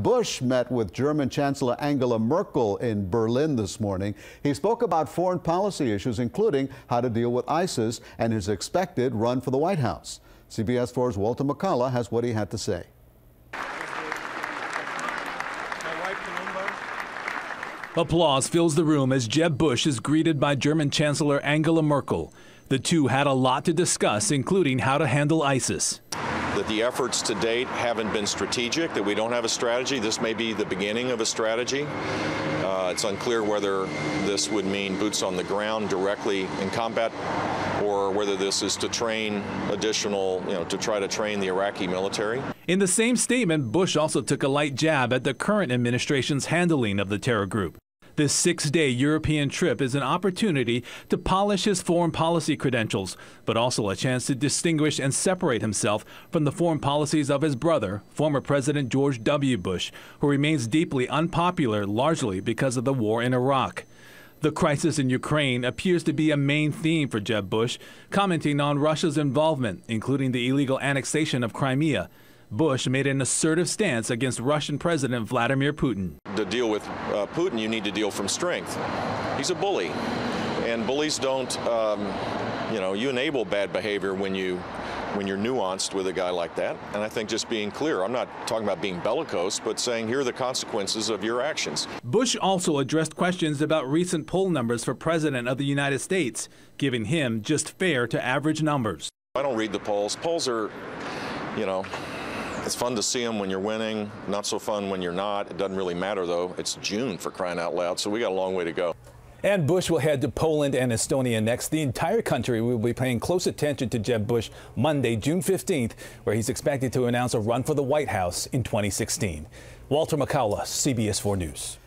Bush met with German Chancellor Angela Merkel in Berlin this morning. He spoke about foreign policy issues, including how to deal with ISIS and his expected run for the White House. CBS 4's Walter McCullough has what he had to say. Applause fills the room as Jeb Bush is greeted by German Chancellor Angela Merkel. The two had a lot to discuss, including how to handle ISIS. That the efforts to date haven't been strategic, that we don't have a strategy. This may be the beginning of a strategy. It's unclear whether this would mean boots on the ground directly in combat, or whether this is to train additional, to try to train the Iraqi military. In the same statement, Bush also took a light jab at the current administration's handling of the terror group. This 6-day European trip is an opportunity to polish his foreign policy credentials, but also a chance to distinguish and separate himself from the foreign policies of his brother, former President George W. Bush, who remains deeply unpopular largely because of the war in Iraq. The crisis in Ukraine appears to be a main theme for Jeb Bush, commenting on Russia's involvement, including the illegal annexation of Crimea. Bush made an assertive stance against Russian President Vladimir Putin. To deal with Putin, you need to deal from strength. He's a bully, and bullies don't, you enable bad behavior when you're nuanced with a guy like that. And I think just being clear, I'm not talking about being bellicose, but saying here are the consequences of your actions. Bush also addressed questions about recent poll numbers for President of the United States, giving him just fair to average numbers. I don't read the polls. Polls are, it's fun to see them when you're winning, not so fun when you're not. It doesn't really matter, though. It's June, for crying out loud, so we got a long way to go. And Bush will head to Poland and Estonia next. The entire country will be paying close attention to Jeb Bush Monday, June 15th, where he's expected to announce a run for the White House in 2016. Walter McCullough, CBS 4 News.